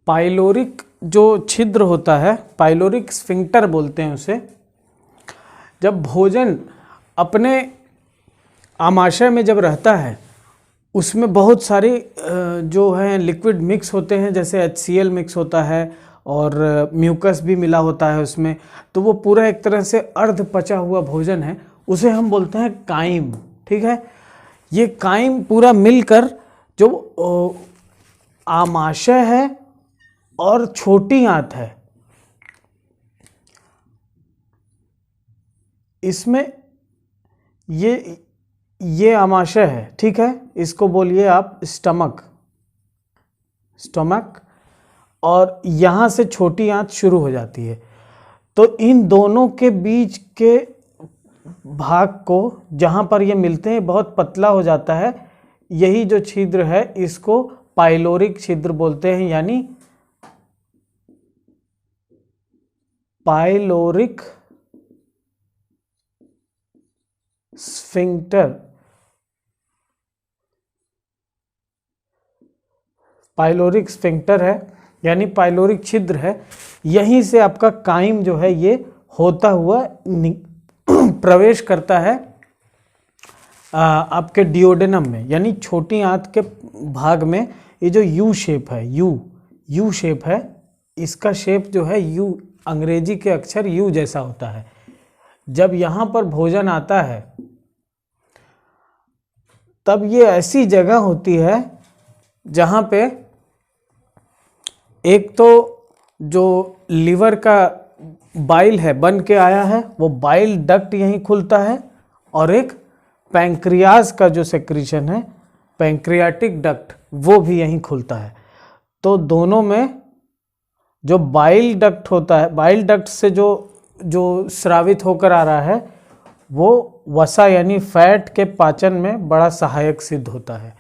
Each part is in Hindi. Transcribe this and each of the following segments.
पाइलोरिक जो छिद्र होता है, पाइलोरिक स्फिंक्टर बोलते हैं उसे। जब भोजन अपने आमाशय में जब रहता है, उसमें बहुत सारे जो है लिक्विड मिक्स होते हैं, जैसे HCl मिक्स होता है और म्यूकस भी मिला होता है उसमें, तो वो पूरा एक तरह से अर्ध पचा हुआ भोजन है, उसे हम बोलते हैं काइम। ठीक है, ये काइम पूरा मिलकर जो आमाशय है और छोटी आंत है, इसमें ये आमाशय है। ठीक है, इसको बोलिए आप स्टमक, और यहाँ से छोटी आंत शुरू हो जाती है। तो इन दोनों के बीच के भाग को जहाँ पर ये मिलते हैं बहुत पतला हो जाता है, यही जो छिद्र है इसको पाइलोरिक छिद्र बोलते हैं, यानी पाइलोरिक स्फिंक्टर। पाइलोरिक स्फिंक्टर है यानी पाइलोरिक छिद्र है, यहीं से आपका काइम जो है ये होता हुआ प्रवेश करता है आपके डिओडेनम में, यानी छोटी आंत के भाग में। ये जो यू शेप है, यू शेप है, इसका शेप जो है यू, अंग्रेजी के अक्षर यू जैसा होता है। जब यहाँ पर भोजन आता है तब ये ऐसी जगह होती है जहाँ पे एक तो जो लीवर का बाइल है बन के आया है, वो बाइल डक्ट यहीं खुलता है, और एक पैंक्रियाज का जो सेक्रीशन है, पैंक्रियाटिक डक्ट, वो भी यहीं खुलता है। तो दोनों में जो बाइल डक्ट होता है, बाइल डक्ट से जो स्रावित होकर आ रहा है, वो वसा यानी फैट के पाचन में बड़ा सहायक सिद्ध होता है।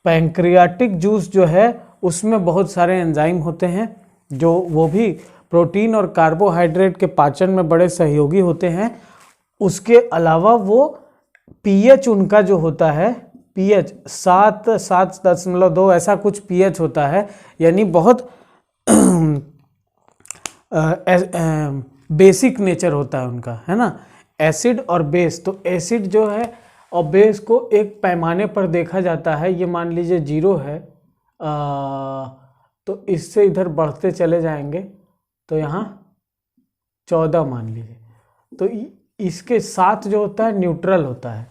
पैंक्रियाटिक जूस जो है उसमें बहुत सारे एंजाइम होते हैं, जो वो भी प्रोटीन और कार्बोहाइड्रेट के पाचन में बड़े सहयोगी होते हैं। उसके अलावा वो पीएच उनका जो होता है, पीएच 7.2 ऐसा कुछ पीएच होता है, यानी बहुत बेसिक नेचर होता है उनका, है ना, एसिड और बेस। तो एसिड जो है और बेस को एक पैमाने पर देखा जाता है, ये मान लीजिए 0 है, तो इससे इधर बढ़ते चले जाएंगे तो यहाँ 14 मान लीजिए, तो इसके साथ जो होता है न्यूट्रल होता है।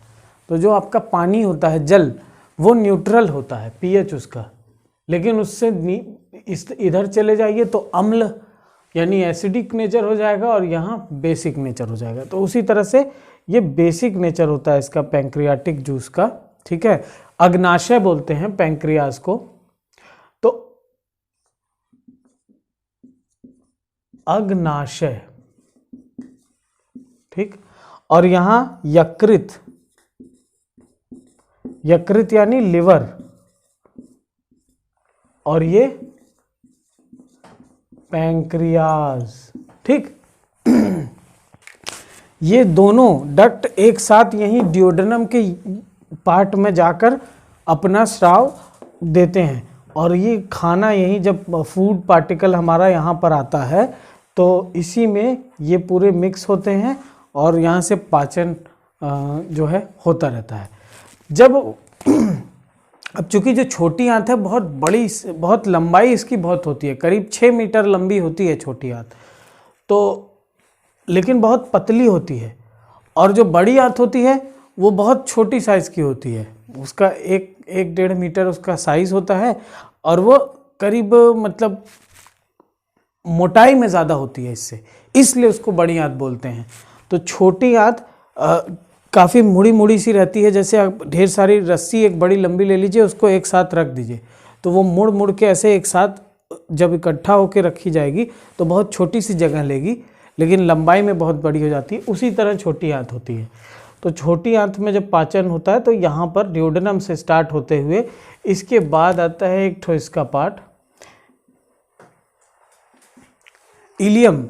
तो जो आपका पानी होता है, जल, वो न्यूट्रल होता है पीएच उसका, लेकिन उससे इधर चले जाइए तो अम्ल यानी एसिडिक नेचर हो जाएगा, और यहाँ बेसिक नेचर हो जाएगा। तो उसी तरह से ये बेसिक नेचर होता है इसका पैंक्रियाटिक जूस का। ठीक है, अग्नाशय बोलते हैं पैंक्रियाज को। तो अग्नाशय, ठीक, और यहाँ यकृत, यकृत यानी लिवर, और ये पैंक्रियाज। ठीक, ये दोनों डक्ट एक साथ यहीं डिओडेनम के पार्ट में जाकर अपना स्राव देते हैं, और ये खाना यहीं जब फूड पार्टिकल हमारा यहाँ पर आता है तो इसी में ये पूरे मिक्स होते हैं, और यहाँ से पाचन जो है होता रहता है। जब अब चूंकि जो छोटी आंत है बहुत बड़ी, बहुत लंबाई इसकी बहुत होती है, करीब 6 मीटर लंबी होती है छोटी आंत, तो लेकिन बहुत पतली होती है। और जो बड़ी आंत होती है वो बहुत छोटी साइज़ की होती है, उसका 1-1.5 मीटर उसका साइज़ होता है, और वो करीब मतलब मोटाई में ज़्यादा होती है इससे, इसलिए उसको बड़ी आंत बोलते हैं। तो छोटी आंत काफ़ी मुड़ी मुड़ी सी रहती है, जैसे आप ढेर सारी रस्सी एक बड़ी लंबी ले लीजिए, उसको एक साथ रख दीजिए, तो वो मुड़ मुड़ के ऐसे एक साथ जब इकट्ठा होकर रखी जाएगी तो बहुत छोटी सी जगह लेगी, लेकिन लंबाई में बहुत बड़ी हो जाती है। उसी तरह छोटी आंत होती है। तो छोटी आंत में जब पाचन होता है तो यहाँ पर डिओडेनम से स्टार्ट होते हुए इसके बाद आता है एक ठो इसका पार्ट, इलियम।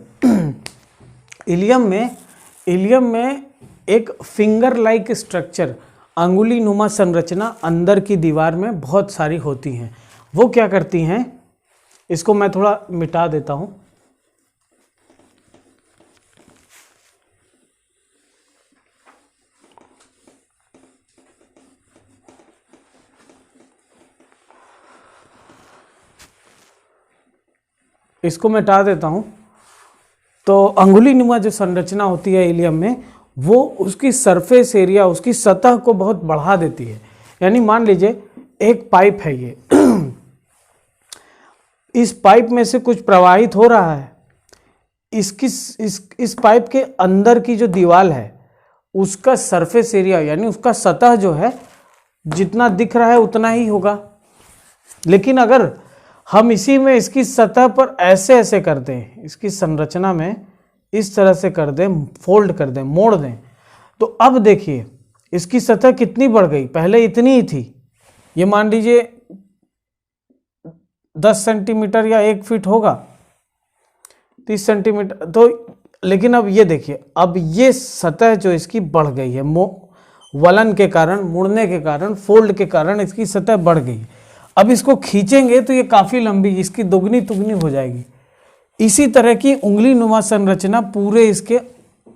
इलियम में एक फिंगर लाइक स्ट्रक्चर, अंगुली नुमा संरचना अंदर की दीवार में बहुत सारी होती हैं। वो क्या करती हैं, इसको मैं थोड़ा मिटा देता हूं। इसको मिटा देता हूं। तो अंगुली नुमा जो संरचना होती है इलियम में, वो उसकी सरफेस एरिया, उसकी सतह को बहुत बढ़ा देती है। यानी मान लीजिए एक पाइप है ये इस पाइप में से कुछ प्रवाहित हो रहा है, इस पाइप के अंदर की जो दीवार है उसका सरफेस एरिया यानी उसका सतह जो है जितना दिख रहा है उतना ही होगा। लेकिन अगर हम इसी में इसकी सतह पर ऐसे ऐसे कर दें, इसकी संरचना में इस तरह से कर दें, फोल्ड कर दें, मोड़ दें, तो अब देखिए इसकी सतह कितनी बढ़ गई। पहले इतनी ही थी, ये मान लीजिए 10 सेंटीमीटर या 1 फीट होगा, 30 सेंटीमीटर तो, लेकिन अब ये देखिए, अब ये सतह जो इसकी बढ़ गई है, वलन के कारण, मुड़ने के कारण, फोल्ड के कारण इसकी सतह बढ़ गई। अब इसको खींचेंगे तो ये काफ़ी लंबी, इसकी दुगनी तुगनी हो जाएगी। इसी तरह की उंगली नुमा संरचना पूरे इसके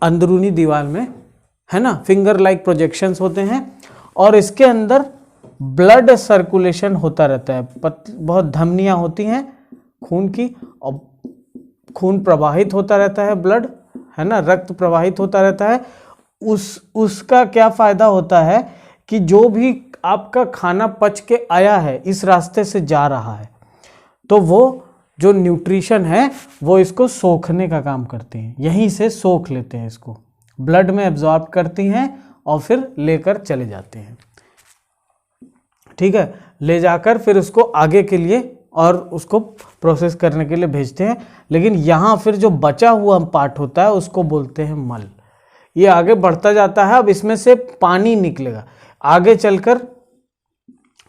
अंदरूनी दीवार में है ना, फिंगर लाइक प्रोजेक्शंस होते हैं और इसके अंदर ब्लड सर्कुलेशन होता रहता है। बहुत धमनियाँ होती हैं खून की और खून प्रवाहित होता रहता है, ब्लड है ना, रक्त प्रवाहित होता रहता है। उसका क्या फ़ायदा होता है कि जो भी आपका खाना पच के आया है इस रास्ते से जा रहा है, तो वो जो न्यूट्रिशन है वो इसको सोखने का काम करती हैं, यहीं से सोख लेते हैं, इसको ब्लड में एब्जॉर्ब करती हैं और फिर लेकर चले जाते हैं। ठीक है, ले जाकर फिर उसको आगे के लिए और उसको प्रोसेस करने के लिए भेजते हैं। लेकिन यहाँ फिर जो बचा हुआ पार्ट होता है उसको बोलते हैं मल। ये आगे बढ़ता जाता है, अब इसमें से पानी निकलेगा, आगे चलकर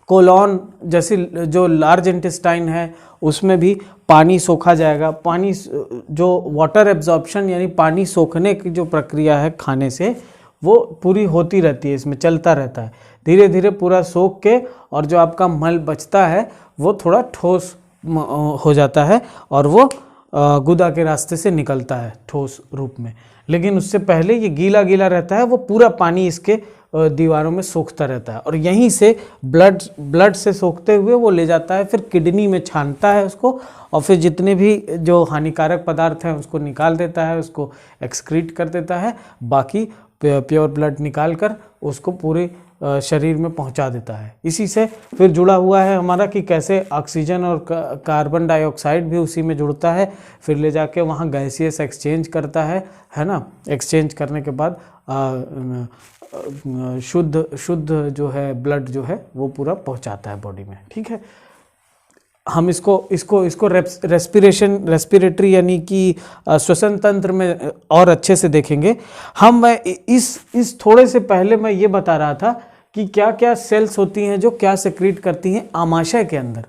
कोलॉन जैसी जो लार्ज इंटेस्टाइन है उसमें भी पानी सोखा जाएगा। पानी जो वाटर एब्जॉर्प्शन यानी पानी सोखने की जो प्रक्रिया है खाने से, वो पूरी होती रहती है, इसमें चलता रहता है, धीरे धीरे पूरा सोख के, और जो आपका मल बचता है वो थोड़ा ठोस हो जाता है और वो गुदा के रास्ते से निकलता है ठोस रूप में। लेकिन उससे पहले ये गीला गीला रहता है, वो पूरा पानी इसके दीवारों में सोखता रहता है और यहीं से ब्लड से सोखते हुए वो ले जाता है, फिर किडनी में छानता है उसको, और फिर जितने भी जो हानिकारक पदार्थ हैं उसको निकाल देता है, उसको एक्सक्रीट कर देता है। बाकी प्योर ब्लड निकाल कर उसको पूरे शरीर में पहुंचा देता है। इसी से फिर जुड़ा हुआ है हमारा कि कैसे ऑक्सीजन और कार्बन डाइऑक्साइड भी उसी में जुड़ता है, फिर ले जाके वहाँ गैसियस एक्सचेंज करता है ना। एक्सचेंज करने के बाद शुद्ध जो है ब्लड जो है वो पूरा पहुंचाता है बॉडी में। ठीक है, हम इसको रेस्पिरेटरी यानी कि श्वसन तंत्र में और अच्छे से देखेंगे हम। इस थोड़े से पहले मैं ये बता रहा था कि क्या क्या सेल्स होती हैं जो क्या सेक्रीट करती हैं आमाशय के अंदर।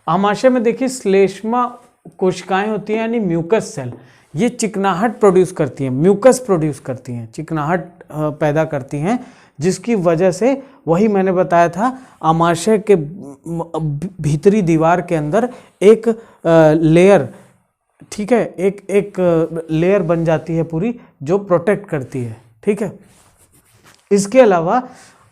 आमाशय में देखिए श्लेष्मा कोशिकाएं होती हैं यानी म्यूकस सेल, ये चिकनाहट प्रोड्यूस करती हैं, म्यूकस प्रोड्यूस करती हैं, चिकनाहट पैदा करती हैं, जिसकी वजह से वही मैंने बताया था आमाशय के भीतरी दीवार के अंदर एक लेयर, ठीक है, एक लेयर बन जाती है पूरी जो प्रोटेक्ट करती है। ठीक है, इसके अलावा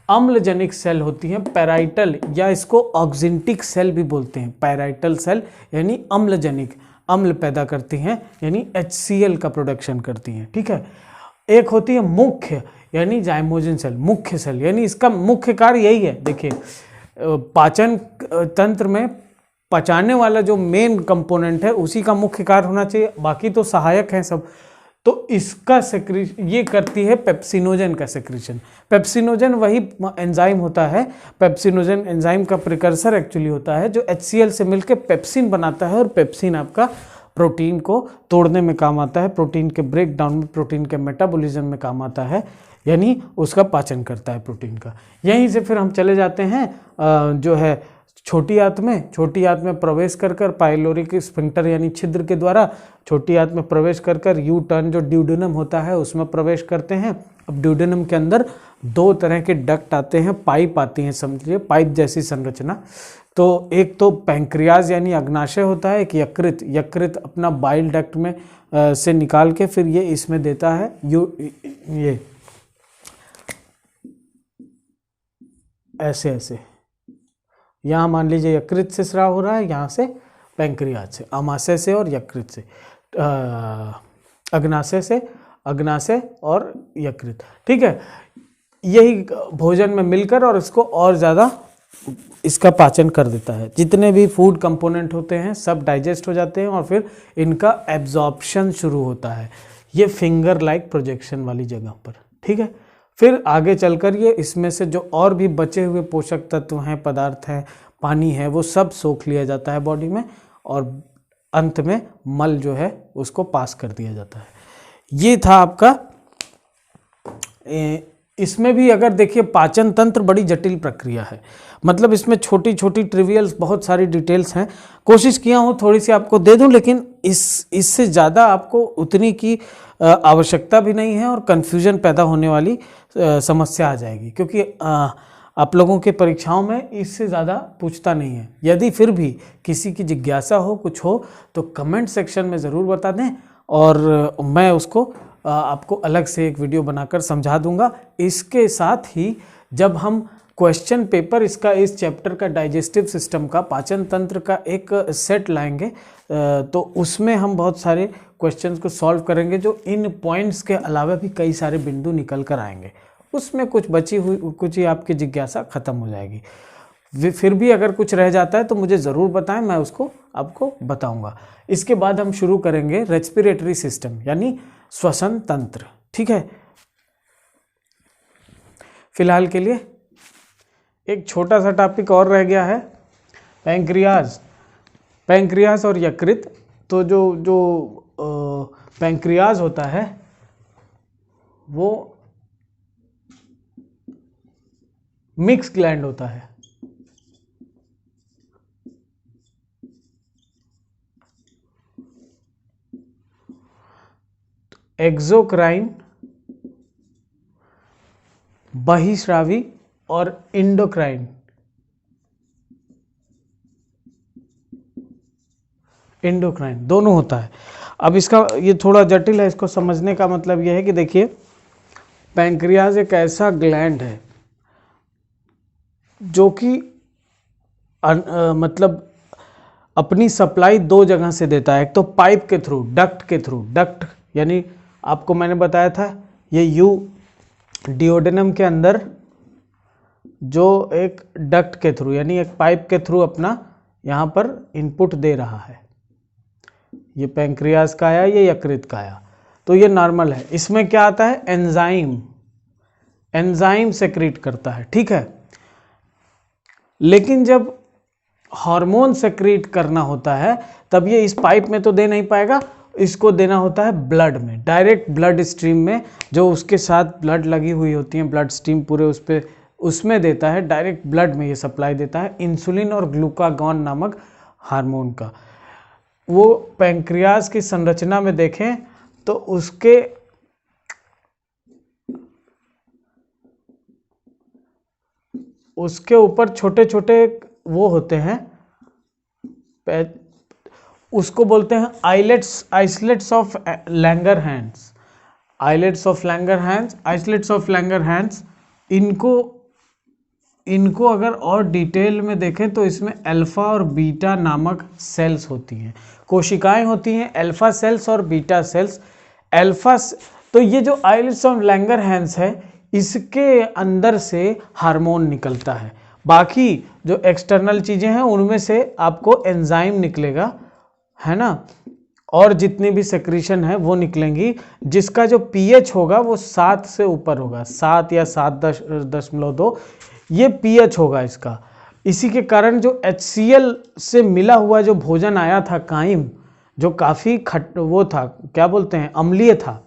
अम्लजनिक सेल होती हैं पैराइटल, या इसको ऑक्जिंटिक सेल भी बोलते हैं। पैराइटल सेल यानी अम्लजनिक, अम्ल पैदा करती हैं यानी HCl का प्रोडक्शन करती हैं। ठीक है, एक होती है मुख्य यानी जाइमोजिन सेल, मुख्य सेल, यानी इसका मुख्य कार्य यही है। देखिए पाचन तंत्र में पचाने वाला जो मेन कंपोनेंट है उसी का मुख्य कार्य होना चाहिए, बाकी तो सहायक हैं सब। तो इसका सेक्रेशन ये करती है पेप्सिनोजन का सेक्रेशन। पेप्सिनोजन वही एंजाइम होता है, पेप्सिनोजन एंजाइम का प्रिकर्सर एक्चुअली होता है जो HCl से मिलकर पेप्सिन बनाता है, और पेप्सिन आपका प्रोटीन को तोड़ने में काम आता है, प्रोटीन के ब्रेक डाउन में, प्रोटीन के मेटाबॉलिज्म में काम आता है, यानी उसका पाचन करता है प्रोटीन का। यहीं से फिर हम चले जाते हैं जो है छोटी आंत में प्रवेश कर पाइलोरिक स्फिंक्टर यानी छिद्र के द्वारा छोटी आंत में प्रवेश कर यू टर्न जो ड्यूडेनम होता है उसमें प्रवेश करते हैं। अब ड्यूडेनम के अंदर दो तरह के डक्ट आते हैं, पाइप आती हैं, समझिए पाइप जैसी संरचना। तो एक तो पैंक्रियाज यानी अग्नाशय होता है, एक यकृत। यकृत अपना बाइल डक्ट में से निकाल के फिर ये इसमें देता है। ये ऐसे ऐसे, यहाँ मान लीजिए यकृत से स्राव हो रहा है, यहाँ से पैंक्रियाज से, आमाशय से और यकृत से, अग्नाशय से, अग्नाशय और यकृत, ठीक है। यही भोजन में मिलकर और इसको और ज़्यादा इसका पाचन कर देता है। जितने भी फूड कंपोनेंट होते हैं सब डाइजेस्ट हो जाते हैं और फिर इनका एब्जॉर्प्शन शुरू होता है, ये फिंगर लाइक प्रोजेक्शन वाली जगह पर, ठीक है। फिर आगे चलकर ये इसमें से जो और भी बचे हुए पोषक तत्व हैं, पदार्थ हैं, पानी है, वो सब सोख लिया जाता है बॉडी में और अंत में मल जो है उसको पास कर दिया जाता है। ये था आपका। इसमें भी अगर देखिए पाचन तंत्र बड़ी जटिल प्रक्रिया है, मतलब इसमें छोटी छोटी ट्रिवियल्स बहुत सारी डिटेल्स हैं। कोशिश किया हूँ थोड़ी सी आपको दे दूँ, लेकिन इससे ज़्यादा आपको उतनी की आवश्यकता भी नहीं है और कन्फ्यूजन पैदा होने वाली समस्या आ जाएगी, क्योंकि आप लोगों के परीक्षाओं में इससे ज़्यादा पूछता नहीं है। यदि फिर भी किसी की जिज्ञासा हो, कुछ हो, तो कमेंट सेक्शन में ज़रूर बता दें और मैं उसको आपको अलग से एक वीडियो बनाकर समझा दूंगा। इसके साथ ही जब हम क्वेश्चन पेपर इसका, इस चैप्टर का डाइजेस्टिव सिस्टम का, पाचन तंत्र का एक सेट लाएंगे, तो उसमें हम बहुत सारे क्वेश्चंस को सॉल्व करेंगे, जो इन पॉइंट्स के अलावा भी कई सारे बिंदु निकल कर आएंगे। उसमें कुछ बची हुई, कुछ ही आपकी जिज्ञासा खत्म हो जाएगी। फिर भी अगर कुछ रह जाता है तो मुझे ज़रूर बताएं, मैं उसको आपको बताऊंगा। इसके बाद हम शुरू करेंगे रेस्पिरेटरी सिस्टम यानी श्वसन तंत्र, ठीक है। फिलहाल के लिए एक छोटा सा टॉपिक और रह गया है, पैंक्रियाज। पैंक्रियाज और यकृत। तो जो पैंक्रियाज होता है वो मिक्स ग्लैंड होता है। एक्सोक्राइन, बहिस्रावी और इंडोक्राइन। इंडोक्राइन दोनों होता है। अब इसका ये थोड़ा जटिल है, इसको समझने का मतलब यह है कि देखिए पैंक्रियाज एक ऐसा ग्लैंड है जो कि मतलब अपनी सप्लाई दो जगह से देता है। एक तो पाइप के थ्रू, डक्ट के थ्रू। डक्ट यानी आपको मैंने बताया था ये डिओडेनम के अंदर जो एक डक्ट के थ्रू यानी एक पाइप के थ्रू अपना यहाँ पर इनपुट दे रहा है। ये पैंक्रियाज का आया, ये यकृत का आया, तो ये नॉर्मल है। इसमें क्या आता है, एंजाइम। एंजाइम सेक्रेट करता है, ठीक है। लेकिन जब हार्मोन सेक्रेट करना होता है तब ये इस पाइप में तो दे नहीं पाएगा, इसको देना होता है ब्लड में, डायरेक्ट ब्लड स्ट्रीम में, जो उसके साथ ब्लड लगी हुई होती है, ब्लड स्ट्रीम पूरे उस पे उसमें देता है, डायरेक्ट ब्लड में ये सप्लाई देता है इंसुलिन और ग्लूकागॉन नामक हार्मोन का। वो पैंक्रियाज की संरचना में देखें तो उसके ऊपर छोटे छोटे वो होते हैं, उसको बोलते हैं islets of Langerhans. Islets of Langerhans, islets of Langerhans. इनको अगर और डिटेल में देखें तो इसमें अल्फा और बीटा नामक सेल्स होती हैं, कोशिकाएं होती हैं, अल्फा सेल्स और बीटा सेल्स। तो ये जो आइलेट्स ऑफ लैंगरहैंस है, इसके अंदर से हार्मोन निकलता है। बाकी जो एक्सटर्नल चीज़ें हैं उनमें से आपको एंजाइम निकलेगा, है ना, और जितनी भी सेक्रीशन है वो निकलेंगी, जिसका जो पीएच होगा वो 7 से ऊपर होगा, 7 या 7.2 ये पीएच होगा इसका। इसी के कारण जो HCl से मिला हुआ जो भोजन आया था, काइम, जो काफ़ी वो था, क्या बोलते हैं, अम्लीय था,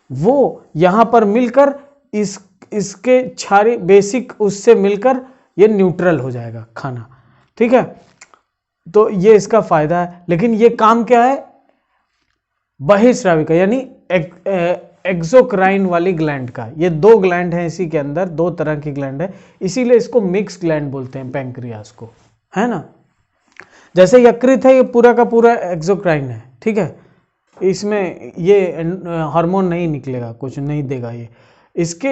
वो यहाँ पर मिलकर इसके क्षारी बेसिक उससे मिलकर ये न्यूट्रल हो जाएगा खाना, ठीक है। तो ये इसका फायदा है। लेकिन ये काम क्या है, बहिस्रावी का, यानी एक्सोक्राइन वाली ग्लैंड का। ये दो ग्लैंड है इसी के अंदर, दो तरह की ग्लैंड है, इसीलिए इसको मिक्स ग्लैंड बोलते हैं पैंक्रियाज को, है ना। जैसे यकृत है, ये पूरा का पूरा एक्सोक्राइन है, ठीक है, इसमें ये हार्मोन नहीं निकलेगा, कुछ नहीं देगा ये। इसके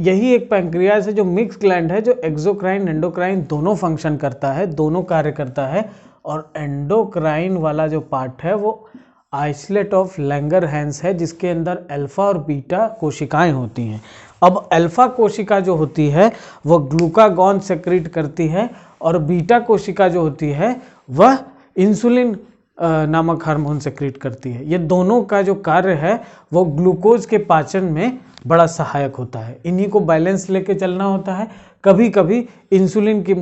यही एक पैंक्रियाज है जो मिक्स ग्लैंड है, जो एक्सोक्राइन एंडोक्राइन दोनों फंक्शन करता है, दोनों कार्य करता है। और एंडोक्राइन वाला जो पार्ट है वो आइसलेट ऑफ लैंगरहैंस है, जिसके अंदर अल्फा और बीटा कोशिकाएं होती हैं। अब अल्फा कोशिका जो होती है वह ग्लूकागॉन सेक्रेट करती है, और बीटा कोशिका जो होती है वह इंसुलिन नामक हार्मोन सेक्रेट करती है। ये दोनों का जो कार्य है वो ग्लूकोज के पाचन में बड़ा सहायक होता है। इन्हीं को बैलेंस लेके चलना होता है। कभी कभी इंसुलिन की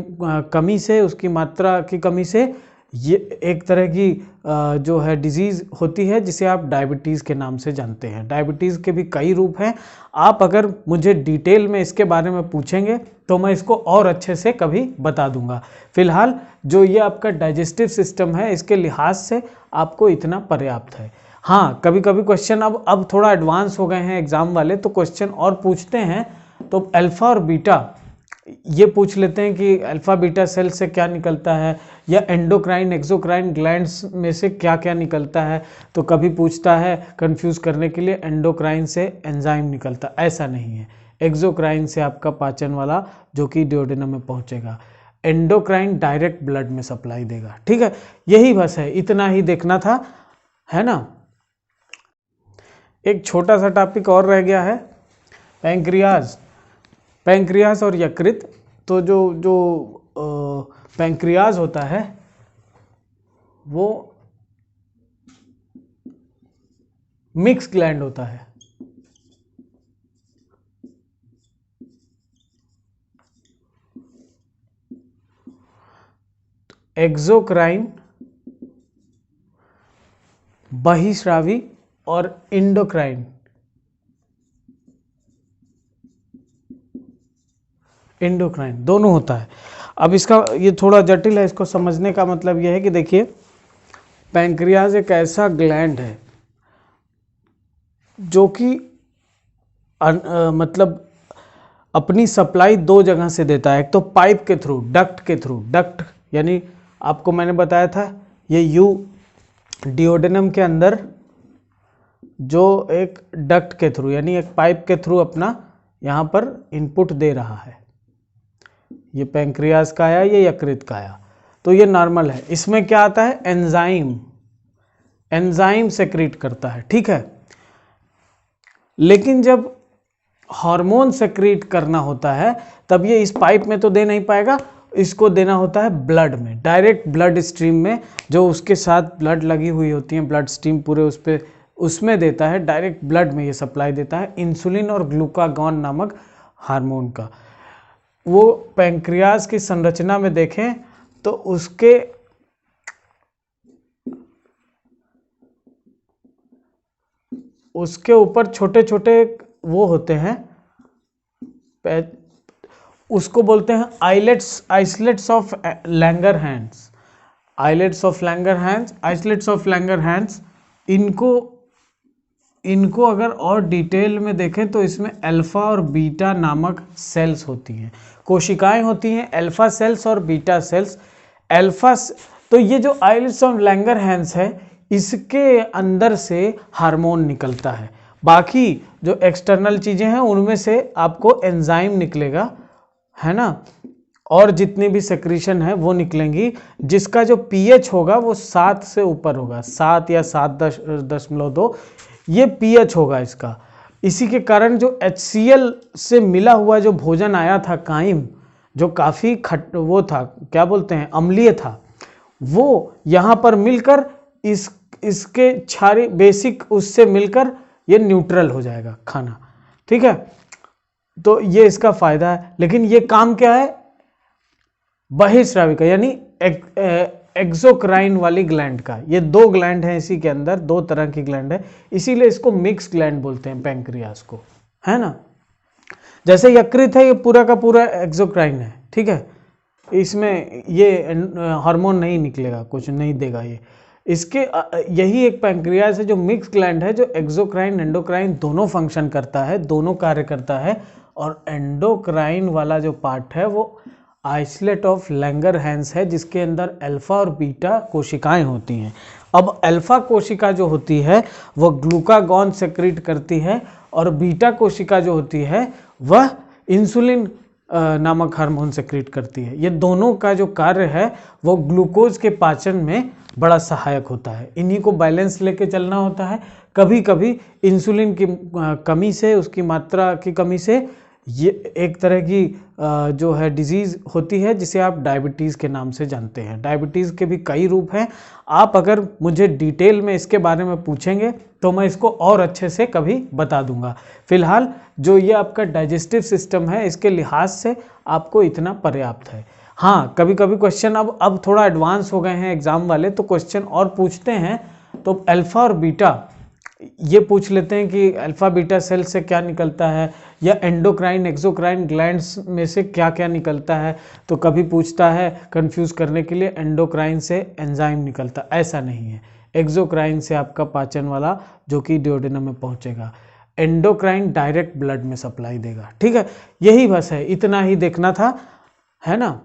कमी से, उसकी मात्रा की कमी से ये एक तरह की जो है डिजीज़ होती है, जिसे आप डायबिटीज़ के नाम से जानते हैं। डायबिटीज़ के भी कई रूप हैं। आप अगर मुझे डिटेल में इसके बारे में पूछेंगे तो मैं इसको और अच्छे से कभी बता दूंगा। फिलहाल जो ये आपका डाइजेस्टिव सिस्टम है, इसके लिहाज से आपको इतना पर्याप्त है। हाँ, कभी कभी क्वेश्चन अब थोड़ा एडवांस हो गए हैं एग्ज़ाम वाले, तो क्वेश्चन और पूछते हैं। तो अल्फ़ा और बीटा ये पूछ लेते हैं कि अल्फ़ा बीटा सेल से क्या निकलता है, या एंडोक्राइन एक्सोक्राइन ग्लैंड्स में से क्या क्या निकलता है। तो कभी पूछता है कंफ्यूज करने के लिए, एंडोक्राइन से एंजाइम निकलता, ऐसा नहीं है। एक्सोक्राइन से आपका पाचन वाला जो कि डिओडेनम में पहुंचेगा, एंडोक्राइन डायरेक्ट ब्लड में सप्लाई देगा, ठीक है। यही बस है, इतना ही देखना था, है ना। एक छोटा सा टॉपिक और रह गया है, पैंक्रियाज और यकृत। तो जो पैंक्रियाज होता है वो मिक्स ग्लैंड होता है। एक्सोक्राइन, बहिस्रावी और इंडोक्राइन, इंडोक्राइन दोनों होता है। अब इसका ये थोड़ा जटिल है, इसको समझने का मतलब यह है कि देखिए, पैंक्रियाज एक ऐसा ग्लैंड है जो कि मतलब अपनी सप्लाई दो जगह से देता है। एक तो पाइप के थ्रू, डक्ट के थ्रू। डक्ट यानी आपको मैंने बताया था, ये डिओडेनम के अंदर जो एक डक्ट के थ्रू यानी एक पाइप के थ्रू अपना यहाँ पर इनपुट दे रहा है। ये पैंक्रियाज का आया, ये यकृत का आया, तो ये नॉर्मल है। इसमें क्या आता है, एंजाइम सेक्रेट करता है, ठीक है। लेकिन जब हार्मोन सेक्रेट करना होता है तब ये इस पाइप में तो दे नहीं पाएगा, इसको देना होता है ब्लड में, डायरेक्ट ब्लड स्ट्रीम में, जो उसके साथ ब्लड लगी हुई होती है, ब्लड स्ट्रीम पूरे उसमें देता है, डायरेक्ट ब्लड में ये सप्लाई देता है इंसुलिन और ग्लूकागॉन नामक हार्मोन का। वो पैंक्रियाज की संरचना में देखें तो उसके ऊपर छोटे छोटे वो होते हैं, उसको बोलते हैं islets of Langerhans. Islets of Langerhans, इनको अगर और डिटेल में देखें तो इसमें अल्फा और बीटा नामक सेल्स होती हैं, कोशिकाएं होती हैं, अल्फा सेल्स और बीटा सेल्स। तो ये जो आइसलेट्स ऑफ लैंगरहैंस है, इसके अंदर से हार्मोन निकलता है। बाकी जो एक्सटर्नल चीज़ें हैं उनमें से आपको एंजाइम निकलेगा, है ना, और जितनी भी सेक्रीशन है वो निकलेंगी, जिसका जो पीएच होगा वो 7 से ऊपर होगा, 7 या 7.2 ये पीएच होगा इसका। इसी के कारण जो HCl से मिला हुआ जो भोजन आया था, काइम, जो काफ़ी वो था, क्या बोलते हैं, अम्लीय था, वो यहाँ पर मिलकर इसके क्षारी बेसिक उससे मिलकर ये न्यूट्रल हो जाएगा खाना, ठीक है। तो ये इसका फायदा है। लेकिन ये काम क्या है, बहिस्रावी का यानी एक्सोक्राइन वाली ग्लैंड का। ये दो ग्लैंड हैं इसी के अंदर, दो तरह की ग्लैंड है, इसीलिए इसको मिक्स ग्लैंड बोलते हैं पैंक्रियाज को, है ना। जैसे यकृत है, ये पूरा का पूरा एक्सोक्राइन है, ठीक है, इसमें ये हार्मोन नहीं निकलेगा, कुछ नहीं देगा ये। इसके यही एक पैंक्रियाज है जो मिक्स ग्लैंड है, जो एक्सोक्राइन एंडोक्राइन दोनों फंक्शन करता है, दोनों कार्य करता है। और एंडोक्राइन वाला जो पार्ट है वो आइसलेट ऑफ लैंगरहैंस है, जिसके अंदर अल्फा और बीटा कोशिकाएं होती हैं। अब अल्फा कोशिका जो होती है वह ग्लूकागॉन सेक्रेट करती है, और बीटा कोशिका जो होती है वह इंसुलिन नामक हार्मोन सेक्रेट करती है। ये दोनों का जो कार्य है वो ग्लूकोज के पाचन में बड़ा सहायक होता है। इन्हीं को बैलेंस लेके चलना होता है। कभी कभी इंसुलिन की कमी से, उसकी मात्रा की कमी से ये एक तरह की जो है डिजीज़ होती है, जिसे आप डायबिटीज़ के नाम से जानते हैं। डायबिटीज़ के भी कई रूप हैं। आप अगर मुझे डिटेल में इसके बारे में पूछेंगे तो मैं इसको और अच्छे से कभी बता दूंगा। फिलहाल जो ये आपका डाइजेस्टिव सिस्टम है, इसके लिहाज से आपको इतना पर्याप्त है। हाँ, कभी कभी क्वेश्चन अब थोड़ा एडवांस हो गए हैं एग्ज़ाम वाले, तो क्वेश्चन और पूछते हैं। तो अल्फ़ा और बीटा ये पूछ लेते हैं कि अल्फ़ा बीटा सेल से क्या निकलता है, या एंडोक्राइन एक्सोक्राइन ग्लैंड्स में से क्या क्या निकलता है। तो कभी पूछता है कंफ्यूज करने के लिए एंडोक्राइन से एंजाइम निकलता, ऐसा नहीं है। एक्सोक्राइन से आपका पाचन वाला जो कि डिओडेनम में पहुंचेगा, एंडोक्राइन डायरेक्ट ब्लड में सप्लाई देगा। ठीक है, यही बस है, इतना ही देखना था, है ना।